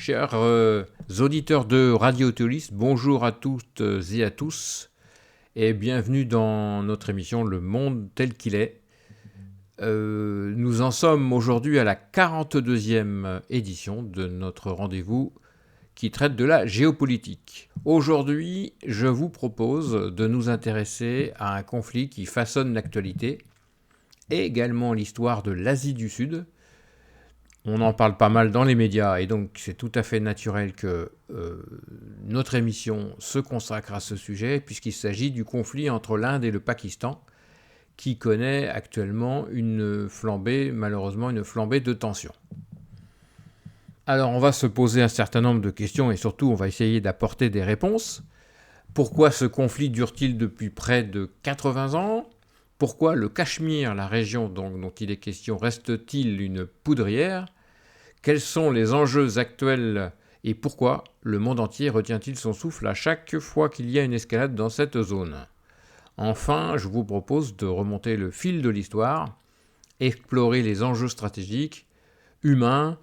Chers auditeurs de Radio Théolis, bonjour à toutes et à tous et bienvenue dans notre émission Le Monde tel qu'il est. Nous en sommes aujourd'hui à la 42e édition de notre rendez-vous qui traite de la géopolitique. Aujourd'hui, je vous propose de nous intéresser à un conflit qui façonne l'actualité et également l'histoire de l'Asie du Sud. On en parle pas mal dans les médias et donc c'est tout à fait naturel que notre émission se consacre à ce sujet puisqu'il s'agit du conflit entre l'Inde et le Pakistan qui connaît actuellement malheureusement une flambée de tension. Alors on va se poser un certain nombre de questions et surtout on va essayer d'apporter des réponses. Pourquoi ce conflit dure-t-il depuis près de 80 ans ? Pourquoi le Cachemire, la région dont il est question, reste-t-il une poudrière ? Quels sont les enjeux actuels et pourquoi le monde entier retient-il son souffle à chaque fois qu'il y a une escalade dans cette zone ? Enfin, je vous propose de remonter le fil de l'histoire, explorer les enjeux stratégiques, humains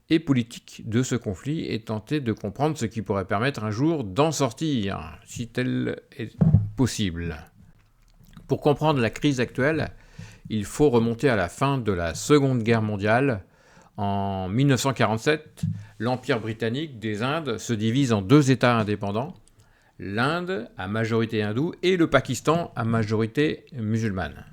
et politiques de ce conflit et tenter de comprendre ce qui pourrait permettre un jour d'en sortir, si tel est possible. Pour comprendre la crise actuelle, il faut remonter à la fin de la Seconde Guerre mondiale. En 1947, l'Empire britannique des Indes se divise en deux États indépendants, l'Inde à majorité hindoue et le Pakistan à majorité musulmane.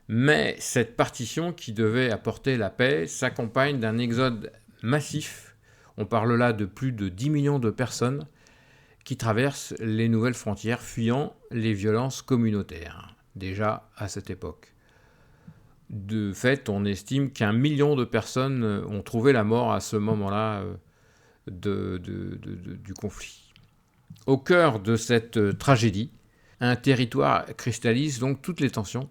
Mais cette partition qui devait apporter la paix s'accompagne d'un exode massif. On parle là de plus de 10 millions de personnes qui traversent les nouvelles frontières fuyant les violences communautaires, déjà à cette époque. De fait, on estime qu'1 million de personnes ont trouvé la mort à ce moment-là du conflit. Au cœur de cette tragédie, un territoire cristallise donc toutes les tensions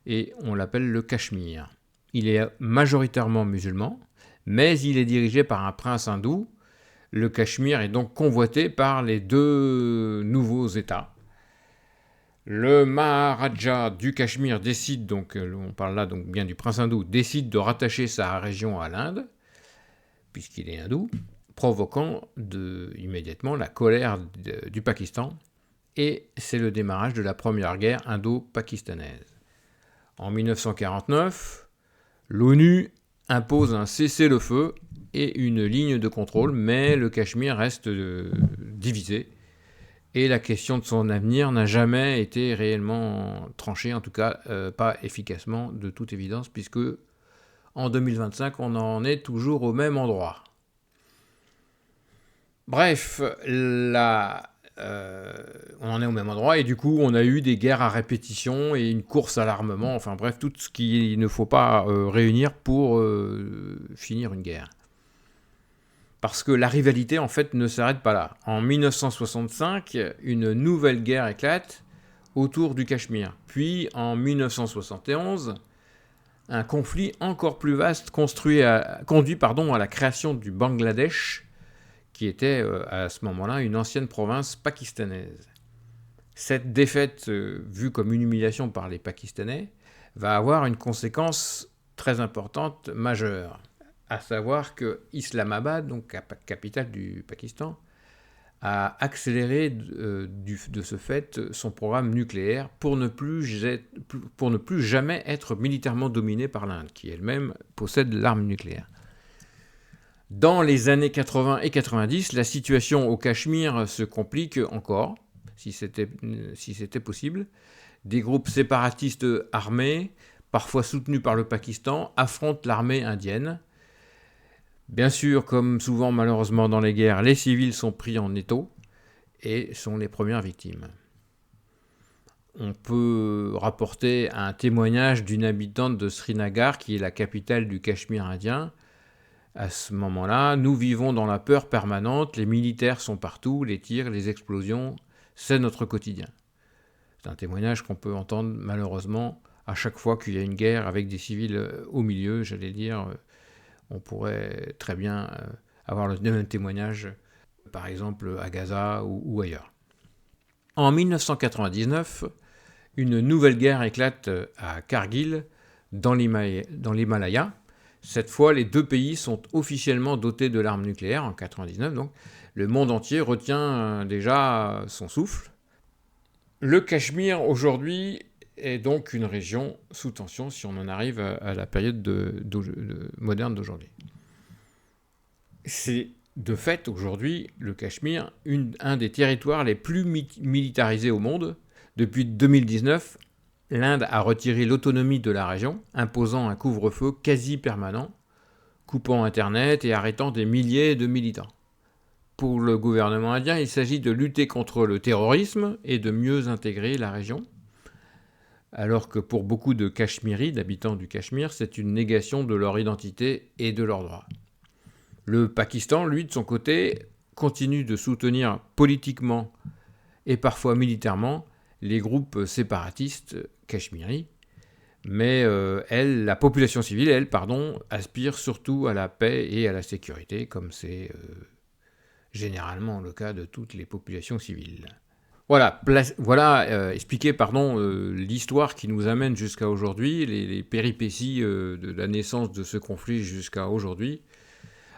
et on l'appelle le Cachemire. Il est majoritairement musulman, mais il est dirigé par un prince hindou. Le Cachemire est donc convoité par les deux nouveaux États. Le Maharaja du Cachemire décide, donc on parle là donc bien du prince hindou, décide de rattacher sa région à l'Inde, puisqu'il est hindou, provoquant immédiatement la colère du Pakistan, et c'est le démarrage de la première guerre indo-pakistanaise. En 1949, l'ONU impose un cessez-le-feu et une ligne de contrôle, mais le Cachemire reste divisé, et la question de son avenir n'a jamais été réellement tranchée, en tout cas pas efficacement de toute évidence, puisque en 2025, on en est toujours au même endroit. Bref, on en est au même endroit, et du coup, on a eu des guerres à répétition et une course à l'armement, enfin bref, tout ce qu'il ne faut pas réunir pour finir une guerre. Parce que la rivalité, en fait, ne s'arrête pas là. En 1965, une nouvelle guerre éclate autour du Cachemire. Puis, en 1971, un conflit encore plus vaste conduit à la création du Bangladesh, qui était à ce moment-là une ancienne province pakistanaise. Cette défaite, vue comme une humiliation par les Pakistanais, va avoir une conséquence très importante, majeure. À savoir que Islamabad, donc capitale du Pakistan, a accéléré de ce fait son programme nucléaire pour ne plus jamais être militairement dominé par l'Inde, qui elle-même possède l'arme nucléaire. Dans les années 80 et 90, la situation au Cachemire se complique encore, si c'était possible. Des groupes séparatistes armés, parfois soutenus par le Pakistan, affrontent l'armée indienne. Bien sûr, comme souvent malheureusement dans les guerres, les civils sont pris en étau et sont les premières victimes. On peut rapporter un témoignage d'une habitante de Srinagar, qui est la capitale du Cachemire indien. À ce moment-là, nous vivons dans la peur permanente, les militaires sont partout, les tirs, les explosions, c'est notre quotidien. C'est un témoignage qu'on peut entendre malheureusement à chaque fois qu'il y a une guerre avec des civils au milieu, j'allais dire. On pourrait très bien avoir le même témoignage, par exemple à Gaza ou ailleurs. En 1999, une nouvelle guerre éclate à Kargil, dans l'Himalaya. Cette fois, les deux pays sont officiellement dotés de l'arme nucléaire, en 1999, donc le monde entier retient déjà son souffle. Le Cachemire, aujourd'hui, est donc une région sous tension si on en arrive à la période moderne d'aujourd'hui. C'est de fait, aujourd'hui, le Cachemire, un des territoires les plus militarisés au monde. Depuis 2019, l'Inde a retiré l'autonomie de la région, imposant un couvre-feu quasi permanent, coupant Internet et arrêtant des milliers de militants. Pour le gouvernement indien, il s'agit de lutter contre le terrorisme et de mieux intégrer la région, alors que pour beaucoup de Cachemiris, d'habitants du Cachemire, c'est une négation de leur identité et de leurs droits. Le Pakistan, lui, de son côté, continue de soutenir politiquement et parfois militairement les groupes séparatistes cachemiris, mais la population civile, aspire surtout à la paix et à la sécurité, comme c'est généralement le cas de toutes les populations civiles. Voilà, expliquer l'histoire qui nous amène jusqu'à aujourd'hui, les péripéties de la naissance de ce conflit jusqu'à aujourd'hui.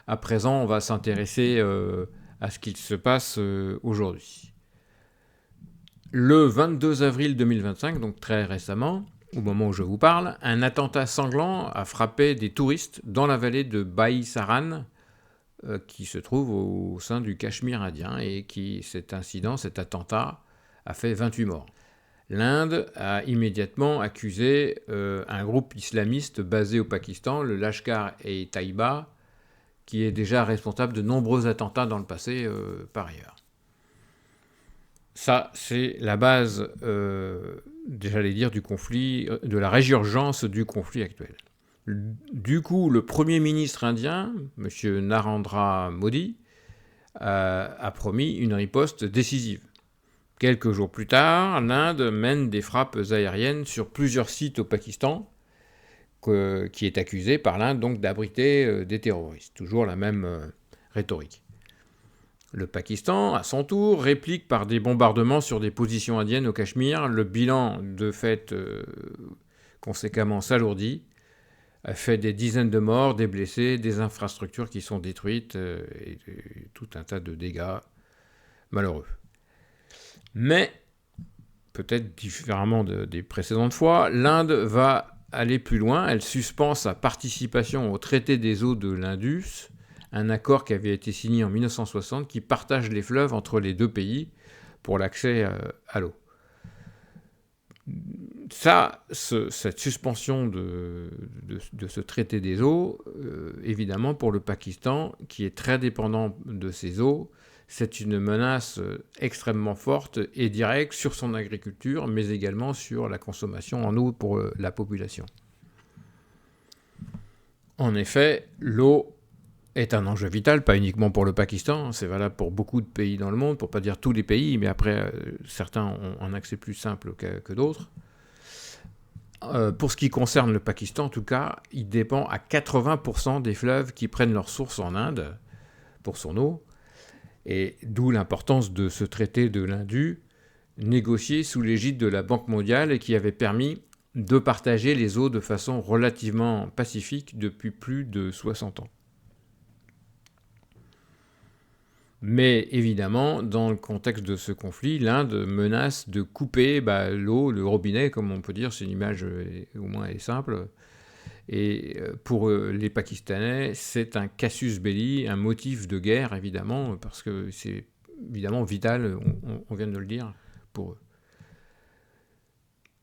À présent, on va s'intéresser à ce qu'il se passe aujourd'hui. Le 22 avril 2025, donc très récemment, au moment où je vous parle, un attentat sanglant a frappé des touristes dans la vallée de Bahi-Saran, qui se trouve au sein du Cachemire indien, et cet attentat, a fait 28 morts. L'Inde a immédiatement accusé un groupe islamiste basé au Pakistan, le Lashkar-e-Taiba, qui est déjà responsable de nombreux attentats dans le passé par ailleurs. Ça, c'est la base, du conflit, de la résurgence du conflit actuel. Du coup, le Premier ministre indien, M. Narendra Modi, a promis une riposte décisive. Quelques jours plus tard, l'Inde mène des frappes aériennes sur plusieurs sites au Pakistan, qui est accusé par l'Inde donc d'abriter des terroristes. Toujours la même rhétorique. Le Pakistan, à son tour, réplique par des bombardements sur des positions indiennes au Cachemire. Le bilan, de fait, conséquemment s'alourdit, fait des dizaines de morts, des blessés, des infrastructures qui sont détruites, et tout un tas de dégâts malheureux. Mais, peut-être différemment des précédentes fois, l'Inde va aller plus loin. Elle suspend sa participation au traité des eaux de l'Indus, un accord qui avait été signé en 1960 qui partage les fleuves entre les deux pays pour l'accès à l'eau. Cette suspension de ce traité des eaux, évidemment pour le Pakistan, qui est très dépendant de ces eaux, c'est une menace extrêmement forte et directe sur son agriculture, mais également sur la consommation en eau pour la population. En effet, l'eau est un enjeu vital, pas uniquement pour le Pakistan, c'est valable pour beaucoup de pays dans le monde, pour ne pas dire tous les pays, mais après, certains ont un accès plus simple que d'autres. Pour ce qui concerne le Pakistan, en tout cas, il dépend à 80% des fleuves qui prennent leur source en Inde pour son eau, et d'où l'importance de ce traité de l'Indus, négocié sous l'égide de la Banque mondiale et qui avait permis de partager les eaux de façon relativement pacifique depuis plus de 60 ans. Mais évidemment, dans le contexte de ce conflit, l'Inde menace de couper l'eau, le robinet, comme on peut dire, c'est une image au moins est simple. Et pour les Pakistanais, c'est un casus belli, un motif de guerre, évidemment, parce que c'est évidemment vital, on vient de le dire, pour eux.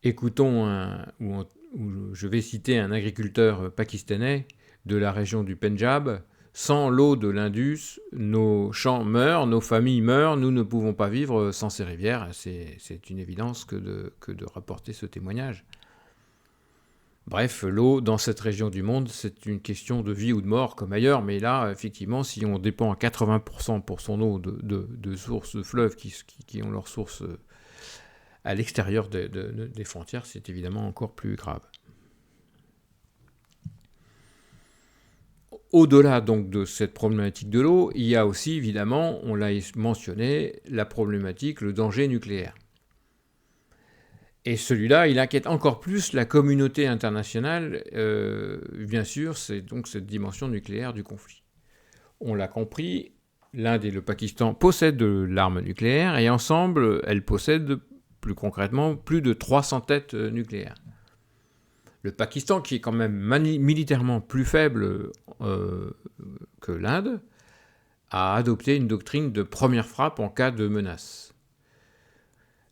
Écoutons, je vais citer un agriculteur pakistanais de la région du Pendjab. Sans l'eau de l'Indus, nos champs meurent, nos familles meurent, nous ne pouvons pas vivre sans ces rivières. C'est une évidence que de rapporter ce témoignage. Bref, l'eau dans cette région du monde, c'est une question de vie ou de mort comme ailleurs, mais là, effectivement, si on dépend à 80% pour son eau de sources de fleuves qui ont leur source à l'extérieur des frontières, c'est évidemment encore plus grave. Au-delà donc de cette problématique de l'eau, il y a aussi évidemment, on l'a mentionné, la problématique, le danger nucléaire. Et celui-là, il inquiète encore plus la communauté internationale, bien sûr, c'est donc cette dimension nucléaire du conflit. On l'a compris, l'Inde et le Pakistan possèdent de l'arme nucléaire et ensemble, elles possèdent plus concrètement plus de 300 têtes nucléaires. Le Pakistan, qui est quand même militairement plus faible que l'Inde, a adopté une doctrine de première frappe en cas de menace.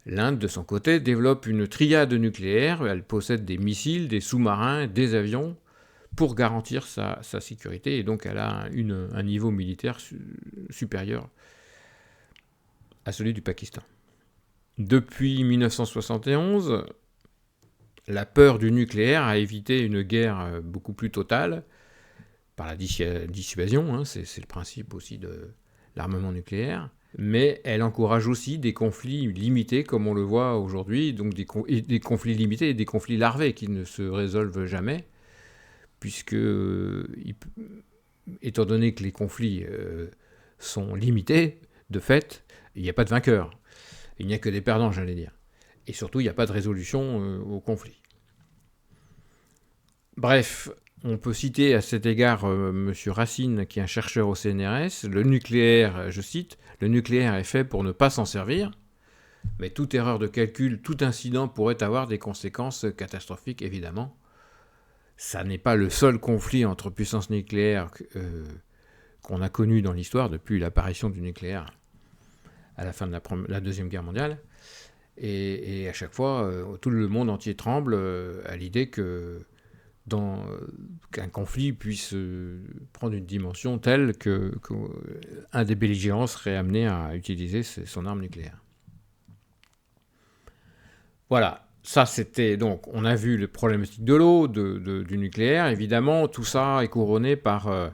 L'Inde, de son côté, développe une triade nucléaire. Elle possède des missiles, des sous-marins, des avions pour garantir sa sécurité. Et donc, elle a un niveau militaire supérieur à celui du Pakistan. Depuis 1971, la peur du nucléaire a évité une guerre beaucoup plus totale par la dissuasion. C'est le principe aussi de l'armement nucléaire. Mais elle encourage aussi des conflits limités, comme on le voit aujourd'hui, donc des conflits limités et des conflits larvés qui ne se résolvent jamais, puisque, étant donné que les conflits sont limités, de fait, il n'y a pas de vainqueur. Il n'y a que des perdants, j'allais dire. Et surtout, il n'y a pas de résolution au conflit. Bref, on peut citer à cet égard M. Racine, qui est un chercheur au CNRS. Le nucléaire, je cite, « Le nucléaire est fait pour ne pas s'en servir, mais toute erreur de calcul, tout incident pourrait avoir des conséquences catastrophiques, évidemment. Ça n'est pas le seul conflit entre puissances nucléaires qu'on a connu dans l'histoire depuis l'apparition du nucléaire à la fin de la Deuxième Guerre mondiale. Et à chaque fois, tout le monde entier tremble à l'idée qu'un conflit puisse prendre une dimension telle qu'un des belligérants serait amené à utiliser son arme nucléaire. Voilà, ça c'était donc, on a vu le problématique de l'eau, du nucléaire, évidemment, tout ça est couronné par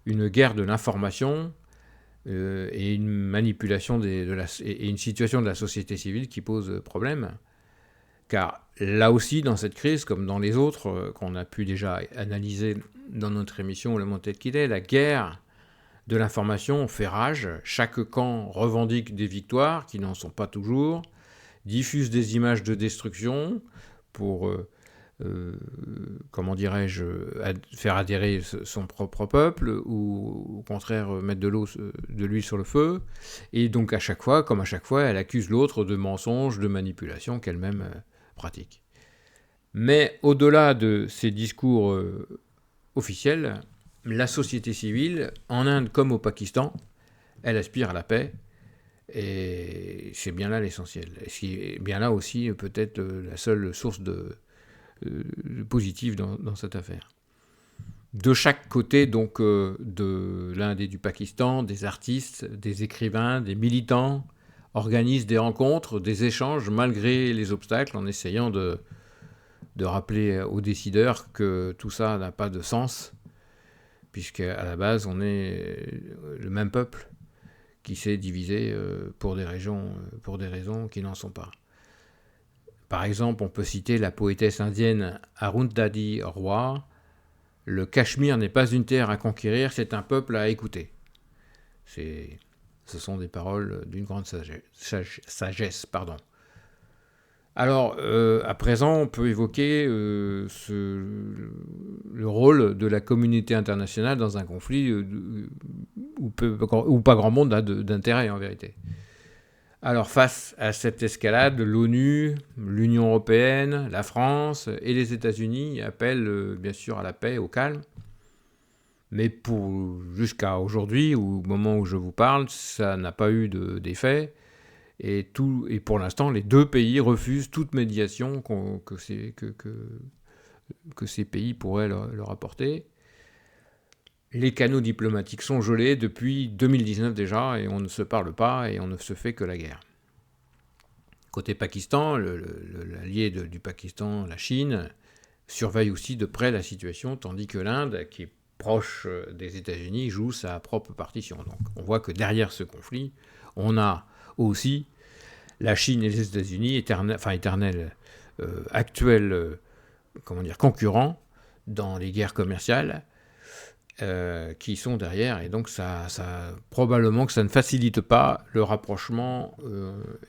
une guerre de l'information et une manipulation et une situation de la société civile qui pose problème. Car là aussi, dans cette crise, comme dans les autres qu'on a pu déjà analyser dans notre émission Le Monde tel qu'il est, la guerre de l'information fait rage. Chaque camp revendique des victoires, qui n'en sont pas toujours, diffuse des images de destruction pour, faire adhérer son propre peuple, ou au contraire mettre de l'huile sur le feu. Et donc à chaque fois, elle accuse l'autre de mensonges, de manipulation qu'elle-même pratique. Mais au-delà de ces discours officiels, la société civile, en Inde comme au Pakistan, elle aspire à la paix, et c'est bien là l'essentiel. Et c'est bien là aussi peut-être la seule source de positive dans cette affaire. De chaque côté donc de l'Inde et du Pakistan, des artistes, des écrivains, des militants organisent des rencontres, des échanges malgré les obstacles, en essayant de rappeler aux décideurs que tout ça n'a pas de sens, puisqu'à la base on est le même peuple qui s'est divisé pour des raisons qui n'en sont pas. Par exemple, on peut citer la poétesse indienne Arundhati Roy. « Le Cachemire n'est pas une terre à conquérir, c'est un peuple à écouter. » Ce sont des paroles d'une grande sagesse. Alors, à présent, on peut évoquer le rôle de la communauté internationale dans un conflit où pas grand monde a d'intérêt, en vérité. Alors, face à cette escalade, l'ONU, l'Union européenne, la France et les États-Unis appellent bien sûr à la paix, au calme. Mais jusqu'à aujourd'hui, au moment où je vous parle, ça n'a pas eu d'effet. Et pour l'instant, les deux pays refusent toute médiation que ces pays pourraient leur apporter. Les canaux diplomatiques sont gelés depuis 2019 déjà, et on ne se parle pas, et on ne se fait que la guerre. Côté Pakistan, l'allié du Pakistan, la Chine, surveille aussi de près la situation, tandis que l'Inde, qui est proche des États-Unis, joue sa propre partition. Donc on voit que derrière ce conflit, on a aussi la Chine et les États-Unis, actuels concurrents dans les guerres commerciales, qui sont derrière, et donc ça probablement que ça ne facilite pas le rapprochement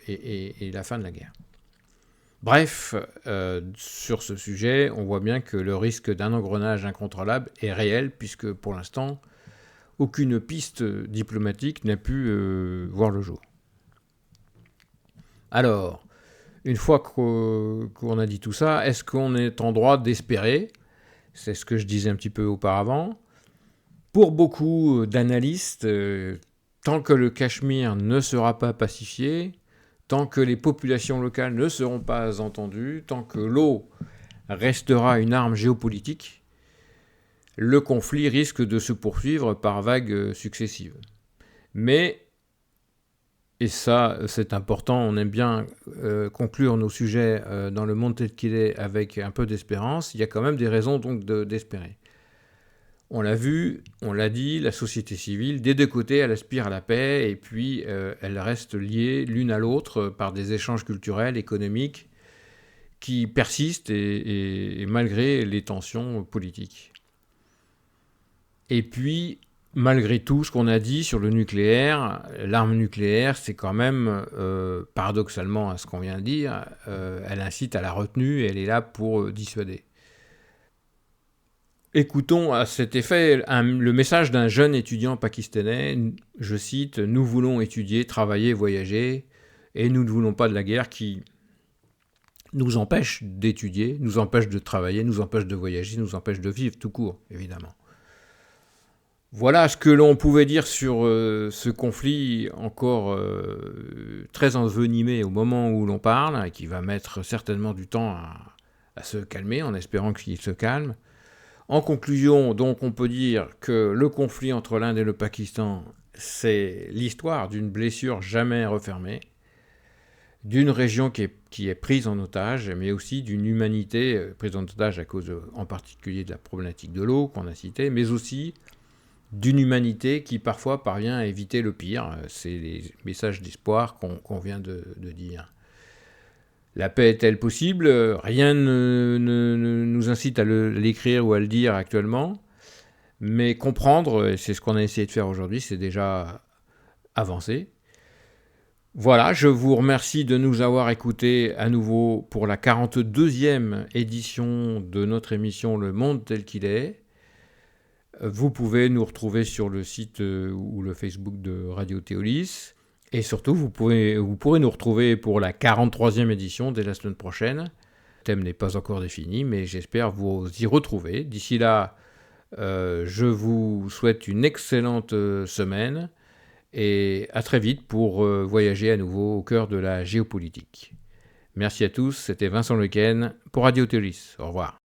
et la fin de la guerre. Bref, sur ce sujet, on voit bien que le risque d'un engrenage incontrôlable est réel, puisque pour l'instant, aucune piste diplomatique n'a pu voir le jour. Alors, une fois qu'on a dit tout ça, est-ce qu'on est en droit d'espérer? C'est ce que je disais un petit peu auparavant. Pour beaucoup d'analystes, tant que le Cachemire ne sera pas pacifié, tant que les populations locales ne seront pas entendues, tant que l'eau restera une arme géopolitique, le conflit risque de se poursuivre par vagues successives. Mais, et ça c'est important, on aime bien conclure nos sujets dans le monde tel qu'il est avec un peu d'espérance, il y a quand même des raisons donc d'espérer. On l'a vu, on l'a dit, la société civile, des deux côtés, elle aspire à la paix et puis elle reste liée l'une à l'autre par des échanges culturels, économiques qui persistent et malgré les tensions politiques. Et puis, malgré tout ce qu'on a dit sur le nucléaire, l'arme nucléaire, c'est quand même, paradoxalement à ce qu'on vient de dire, elle incite à la retenue et elle est là pour dissuader. Écoutons à cet effet le message d'un jeune étudiant pakistanais, je cite, « Nous voulons étudier, travailler, voyager, et nous ne voulons pas de la guerre qui nous empêche d'étudier, nous empêche de travailler, nous empêche de voyager, nous empêche de vivre tout court, évidemment. » Voilà ce que l'on pouvait dire sur ce conflit encore très envenimé au moment où l'on parle, et qui va mettre certainement du temps à se calmer, en espérant qu'il se calme. En conclusion, donc, on peut dire que le conflit entre l'Inde et le Pakistan, c'est l'histoire d'une blessure jamais refermée, d'une région qui est prise en otage, mais aussi d'une humanité prise en otage à cause en particulier de la problématique de l'eau qu'on a citée, mais aussi d'une humanité qui parfois parvient à éviter le pire. C'est les messages d'espoir qu'on vient de dire. La paix est-elle possible? Rien ne nous incite à l'écrire ou à le dire actuellement, mais comprendre, et c'est ce qu'on a essayé de faire aujourd'hui, c'est déjà avancer. Voilà, je vous remercie de nous avoir écoutés à nouveau pour la 42e édition de notre émission Le Monde tel qu'il est. Vous pouvez nous retrouver sur le site ou le Facebook de Radio Théolis. Et surtout, vous pourrez nous retrouver pour la 43e édition dès la semaine prochaine. Le thème n'est pas encore défini, mais j'espère vous y retrouver. D'ici là, je vous souhaite une excellente semaine et à très vite pour voyager à nouveau au cœur de la géopolitique. Merci à tous, c'était Vincent Lequen pour Radio Théolis. Au revoir.